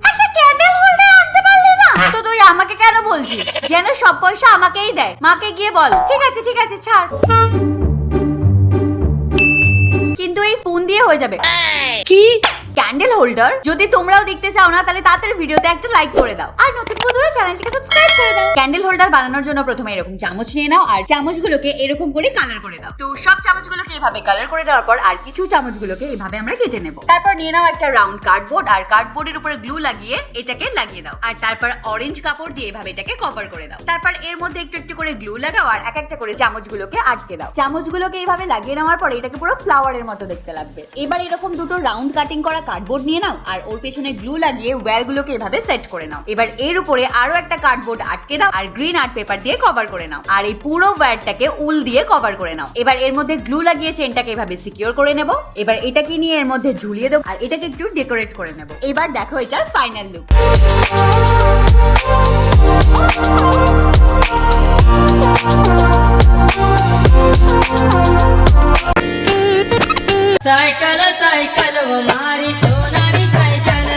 একটা candle holder আনতে পারলি না? তো তুই আমাকে কেন বলছিস? যেন সব পয়সা আমাকেই দেয়। মাকে গিয়ে বল। ঠিক আছে ছাড়। কিন্তু এই ফোন দিয়ে হয়ে যাবে কি? ক্যান্ডেল হোল্ডার যদি তোমরাও দেখতে চাও না তাহলে তাড়াতাড়ি ভিডিওতে একটা লাইক করে দাও আর নতুন বন্ধুরা চ্যানেলটিকে সাবস্ক্রাইব করে দাও। ক্যান্ডেল হোল্ডার বানানোর জন্য প্রথমে এরকম চামচ নিয়ে নাও আর চামচগুলোকে এরকম করে কালার করে দাও। তো সব চামচগুলোকে এভাবে কালার করে দেওয়ার পর আর কিছু চামচগুলোকে এভাবে আমরা কেটে নেব। তারপর নিয়ে নাও একটা রাউন্ড কার্ডবোর্ড আর কার্ডবোর্ডের উপরে গ্লু লাগিয়ে এটাকে লাগিয়ে দাও আর তারপর অরেঞ্জ কাপড় দিয়ে এভাবে এটাকে কভার করে দাও। তারপর এর মধ্যে একটু একটু করে গ্লু লাগাও আর এক একটা করে চামচগুলোকে আটকে দাও। চামচগুলোকে এইভাবে লাগিয়ে নেওয়ার পরে এটাকে পুরো ফ্লাওয়ারের মতো দেখতে লাগবে। এবার এরকম দুটো রাউন্ড কাটিং করা কার্ডবোর্ড নিয়ে নাও আর ওর পেছনে গ্লু লাগিয়ে ওয়্যার গুলোকে এভাবে সেট করে নাও। এবার এর উপরে আরো একটা কার্ডবোর্ড আটকে দাও আর গ্রিন আর্ট পেপার দিয়ে কভার করে নাও আর এই পুরো ওয়্যারটাকে উল দিয়ে কভার করে নাও। এবার এর মধ্যে গ্লু লাগিয়ে চেনটাকে এভাবে সিকিউর করে নেব। এবার এটাকে নিয়ে এর মধ্যে ঝুলিয়ে দেব আর এটাকে একটু ডেকোরেট করে নেব। এবার দেখো এটার ফাইনাল লুক। साइकिल साइकिल वो मारी सोनारी साइकिल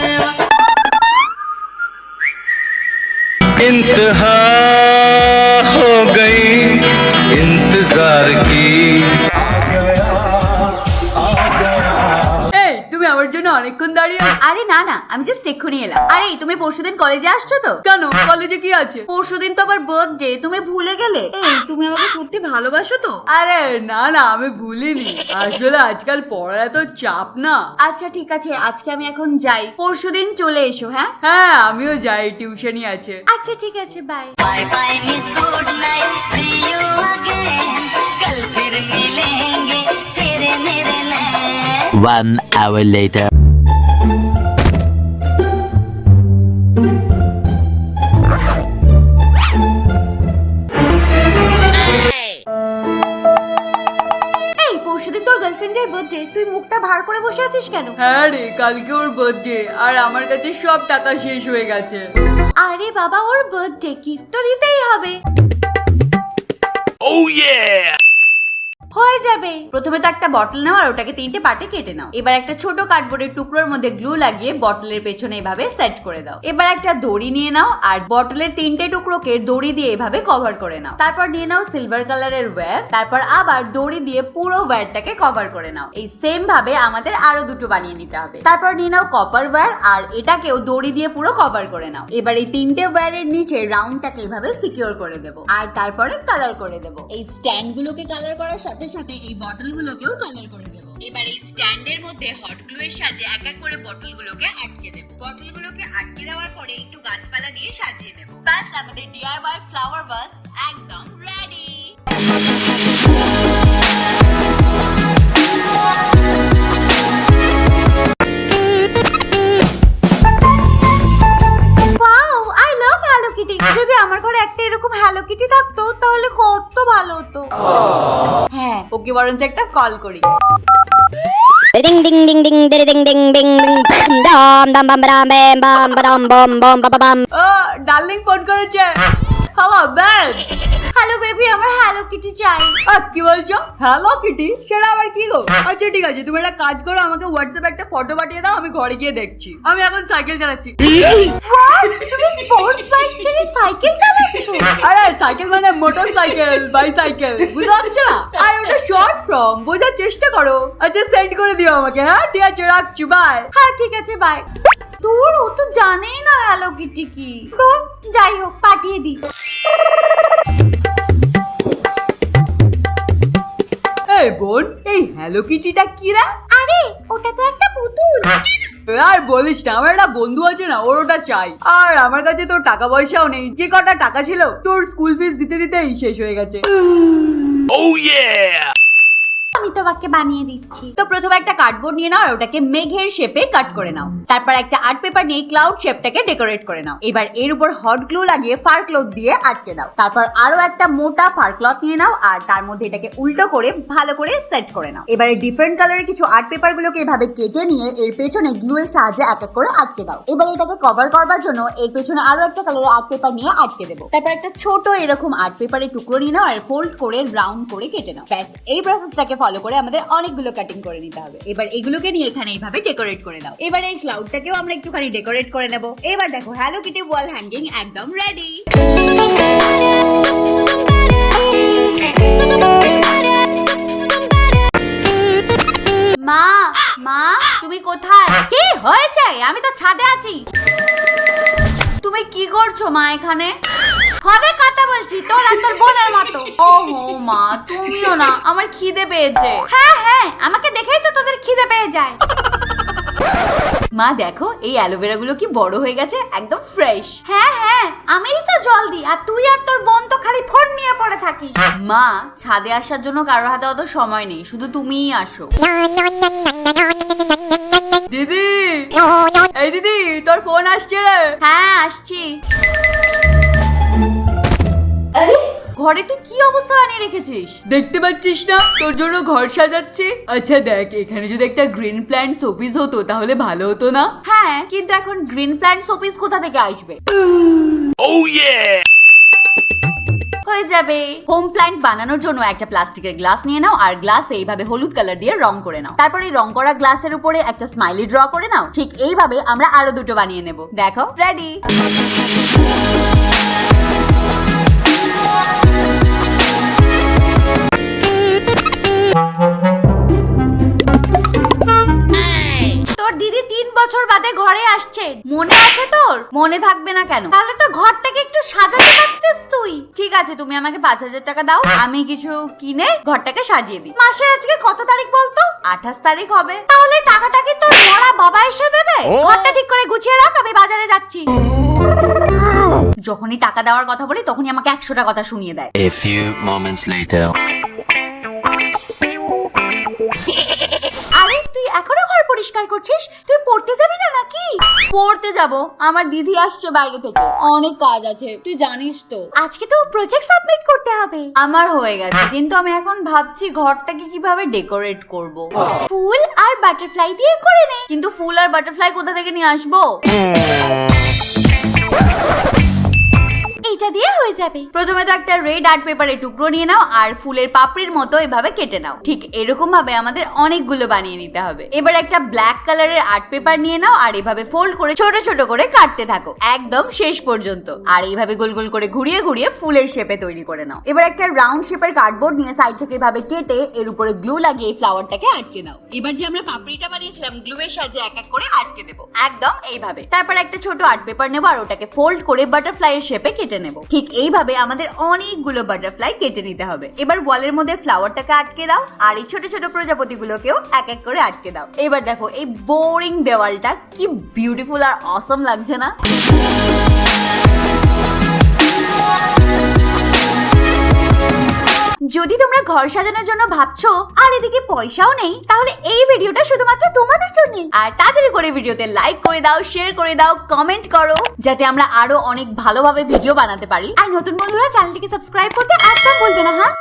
इंतहा हो गई इंतजार की। তুমি আমার জন্য অনেকক্ষণ দাঁড়িয়ে? আরে না আমি জাস্ট এক্ষুনি এলাম। আরে তুমি পরশুদিন কলেজে আসছো তো? কেন, কলেজে কি আছে? পরশুদিন তো আবার বার্থডে, তুমি ভুলে গেলে? এই তুমি আমাকে সত্যি ভালোবাসো তো? আরে না আমি ভুলিনি, আসলে আজকাল পড়ার এত চাপ না। আচ্ছা ঠিক আছে, আজকে আমি এখন যাই, পরশুদিন চলে এসো। হ্যাঁ আমিও যাই, টিউশনই আছে। আচ্ছা ঠিক আছে, bye. Bye bye miss good night see you again कल फिर मिलेंगे तेरे मेरे नैन। 1 hour later. এই পরশুদিন তোর গার্লফ্রেন্ডের বার্থডে, তুই মুখটা ভার করে বসে আছিস কেন? হ্যাঁ রে, কালকে ওর বার্থডে আর আমার কাছে সব টাকা শেষ হয়ে গেছে। আরে বাবা, ওর বার্থডে, গিফট তো দিতেই হবে। Oh yeah! হয়ে যাবে। প্রথমে তো একটা বটল নাও আর ওটাকে 3টে পার্টে কেটে নাও। এবার একটা ছোট কার্ডবোর্ডের টুকরোর মধ্যে গ্লু লাগিয়ে বটলের পেছনে এভাবে সেট করে দাও। এবার একটা দড়ি নিয়ে নাও আর বটলের 3টে টুকরোকে দড়ি দিয়ে এভাবে কভার করে নাও। তারপর নিয়ে নাও সিলভার কালারের ওয়্যার, তারপর আবার দড়ি দিয়ে পুরো ওয়্যারটাকে কভার করে নাও। এই সেম ভাবে আমাদের আরো দুটো বানিয়ে নিতে হবে। তারপর নিয়ে নাও কপার ওয়্যার আর এটাকেও দড়ি দিয়ে পুরো কভার করে নাও। এবার এই 3টে ওয়্যারের নিচে রাউন্ডটাকে এভাবে সিকিউর করে দেব আর তারপরে কালার করে দেব। এই স্ট্যান্ড গুলোকে কালার করার সাথে সাথে এই বটলগুলোকেও কালার করে দেব। এবার এই স্ট্যান্ডের মধ্যে হট গ্লু এর সাহায্যে এক এক করে বটলগুলোকে আটকে দেব। বটলগুলোকে আটকে দেওয়ার পরে একটু গাছপালা দিয়ে সাজিয়ে নেব। বাস, আমাদের ডিআইওয়াই ফ্লাওয়ার ভাস একদম ready. Wow, I love hello Kitty. যদি আমার ঘরে একটা এরকম হ্যালো কিটি থাকতো তাহলে কত ভালো হতো। হ্যাঁ, ওকে বরঞ্চ একটা কল করি। Ding ding ding ding ding ding ding ding dam dam bam bam bam bam bam bam bam bam. ও ডার্লিং ফোন করেছে। Hello babe. হ্যালো বেবি, আমার হ্যালো কিটি চাই। কি বলছো? Hello Kitty? সেটা আবার কি গো? আচ্ছা ঠিক আছে, তুমি একটা কাজ করো, আমাকে হোয়াটসঅ্যাপে একটা ফটো পাঠিয়ে দাও, আমি ঘরে গিয়ে দেখছি। আমি এখন সাইকেল চালাচ্ছি। তুমি ফোর্স বাইক ছেড়ে সাইকেল চালাচ্ছো? আরে সাইকেল মানে মোটর সাইকেল, বাইসাইকেল, বুঝতে পারছো না? আর ওটা শর্ট ফর্ম, বোঝার চেষ্টা করো। আচ্ছা সেন্ড করে দিও আমাকে। হ্যাঁ ঠিক আছে, রাখছি, বাই। হ্যাঁ ঠিক আছে, বাই। তোর ও তো জানেই না হ্যালো কিটি কি। তোর যাই হোক, পাঠিয়ে দি। এই বোন, এই হ্যালো কিটিটা কি রে? আরে ওটা তো একটা পুতুল। আর বলিস না, আমার একটা বন্ধু আছে না, ওর ওটা চাই। আর আমার কাছে তোর টাকা পয়সাও নেই, যে কটা টাকা ছিল তোর স্কুল ফিস দিতে দিতেই শেষ হয়ে গেছে। Oh yeah! আমি তোমাকে বানিয়ে দিচ্ছি। তো প্রথমে একটা কার্ডবোর্ড নিয়ে নাও আর ওটাকে মেঘের শেপে কাট করে নাও। তারপর একটা আর্ট পেপার নিয়ে ক্লাউড শেপটাকে ডেকোরেট করে নাও। এবার এর উপর হট গ্লু লাগিয়ে ফার ক্লথ দিয়ে আটকে দাও। তারপর আরো একটা মোটা ফার ক্লথ নিয়ে নাও আর তার মধ্যে এটাকে উল্টো করে ভালো করে সেট করে নাও। এবারে ডিফারেন্ট কালারের কিছু আর্ট পেপার গুলোকে এভাবে কেটে নিয়ে এর পেছনে গ্লু এর সাহায্যে এক এক করে আটকে দাও। এবার এটাকে কভার করবার জন্য এর পেছনে আরো একটা কালারের আর্ট পেপার নিয়ে আটকে দেবো। তারপর একটা ছোট এরকম আর্ট পেপারের টুকরো নিয়ে নাও আর ফোল্ড করে রাউন্ড করে কেটে নাও। ব্যাস, এই প্রসেসটাকে ফলো করে তারপরে আমাদের অনেকগুলো কাটিং করে নিতে হবে। এবার এগুলোকে নিয়ে এখানে এইভাবে ডেকোরেট করে দাও। এবার এই ক্লাউডটাকেও আমরা একটুখানি ডেকোরেট করে নেব। এবার দেখো হ্যালো কিটি ওয়াল হ্যাঙ্গিং একদম রেডি। মা মা তুমি কোথায়? কি হয়েছে? আমি তো ছাদে আছি। তুমি কি করছো মা এখানে? ফোনে কথা বলছি তোর আর তোর বোনের মতো। ও মা তুমিও না, আমার খিদে পেয়েছে। হ্যাঁ হ্যাঁ আমাকে দেখেই তো তোদের খিদে পেয়ে যায়। মা দেখো এই অ্যালোভেরা গুলো কি বড় হয়ে গেছে, একদম ফ্রেশ। হ্যাঁ হ্যাঁ আমিই তো জল দিই, আর তুই আর তোর বোন তো খালি ফোন নিয়ে পড়ে থাকিস। মা ছাদে আসার জন্য কারোর হাতে অত সময় নেই, শুধু তুমিই আসো। দিদি, এই দিদি তোর ফোন আসছে রে। হ্যাঁ আসছি। ঘরে তুই কি অবস্থা বানিয়ে রেখেছিস? দেখতে পাচ্ছিস না তোর জন্য ঘর সাজাচ্ছি। আচ্ছা দেখ, এখানে যদি একটা গ্রিন প্ল্যান্ট শোপিস হতো তাহলে ভালো হতো না? হ্যাঁ কিন্তু এখন গ্রিন প্ল্যান্ট শোপিস কোথা থেকে আসবে? Oh yeah! হয়ে যাবে। হোম প্ল্যান্ট বানানোর জন্য একটা প্লাস্টিকের গ্লাস নিয়ে নাও, আর গ্লাসে এইভাবে হলুদ কালার দিয়ে রং করে নাও। তারপর এই রং করা গ্লাসের উপরে একটা স্মাইলি ড্র করে নাও। ঠিক এইভাবে আমরা আরো দুটো বানিয়ে নেব। দেখো রেডি। তোর দিদি 3 বছর বাদে ঘরে আসছে, মনে আছে তোর? মনে থাকবে না কেন? তাহলে তো ঘরটাকে একটু সাজাতে পারতিস তুই। ঠিক আছে তুমি আমাকে 5,000 টাকা দাও, আমি কিছু কিনে ঘরটাকে সাজিয়ে দিই। মাসের আজকে কত তারিখ বলতো? 28 তারিখ হবে। তাহলে টাকাটা কি তোর মরা বাবা এসে দেবে? ঘরটা ঠিক করে গুছিয়ে রাখ, আমি বাজারে যাচ্ছি। যখনই টাকা দেওয়ার কথা বলি তখনই আমাকে 100টা কথা শুনিয়ে দেয়। A few moments later. আরে তুই এখনো ঘর পরিষ্কার করছিস? তুই পড়তে যাবি না নাকি? পড়তে যাব, আমার দিদি আসছে বাইরে থেকে, অনেক কাজ আছে, তুই জানিস তো। আজকে তো প্রজেক্ট সাবমিট করতে হবে। আমার হয়ে গেছে, কিন্তু আমি এখন ভাবছি ঘরটাকে কিভাবে ডেকোরেট করব। ফুল আর বাটারফ্লাই দিয়ে করে নে। কিন্তু ফুল আর বাটারফ্লাই কোথা থেকে নিয়ে আসবো? এইটা দিয়ে হয়ে যাবে। প্রথমে তো একটা রেড আর্ট পেপারের টুকরো নিয়ে নাও, আর ফুলের পাপড়ির মতো এভাবে কেটে নাও। ঠিক এরকম ভাবে আমাদের অনেকগুলো বানিয়ে নিতে হবে। এবার একটা ব্ল্যাক কালারের আর্ট পেপার নিয়ে নাও, আর এভাবে ফোল্ড করে ছোট ছোট করে কাটতে থাকো একদম শেষ পর্যন্ত। আর এইভাবে গোল গোল করে ঘুরিয়ে ঘুরিয়ে ফুলের শেপে তৈরি করে নাও। এবার একটা রাউন্ড শেপের কার্ডবোর্ড নিয়ে সাইড থেকে এভাবে কেটে এর উপরে গ্লু লাগিয়ে এই ফ্লাওয়ারটাকে আটকে নাও। এবার যে আমরা পাপড়িটা বানিয়েছিলাম গ্লু এর সাহায্যে এক এক করে আটকে দেবো একদম এইভাবে। তারপর একটা ছোট আর্ট পেপার নেবো, আর ওটাকে ফোল্ড করে বাটারফ্লাই এর শেপে কেটে নেব। ঠিক এইভাবে আমাদের অনেকগুলো বাটারফ্লাই কেটে নিতে হবে। এবার ওয়ালের মধ্যে ফ্লাওয়ারটাকে আটকে দাও, আর এই ছোট ছোট প্রজাপতিগুলোকেও এক এক করে আটকে দাও। এবার দেখো এই বোরিং দেওয়ালটা কি বিউটিফুল আর অসম লাগছে না? যদি তোমরা ঘর সাজানোর জন্য ভাবছো আর এদিকে পয়সাও নেই, তাহলে এই ভিডিওটা শুধুমাত্র তোমাদের জন্য। আর তাড়াতাড়ি করে ভিডিওতে লাইক করে দাও, শেয়ার করে দাও, কমেন্ট করো, যাতে আমরা আরো অনেক ভালোভাবে ভিডিও বানাতে পারি। আর নতুন বন্ধুরা চ্যানেলটিকে সাবস্ক্রাইব করতে একদম ভুলবে না। হ্যাঁ।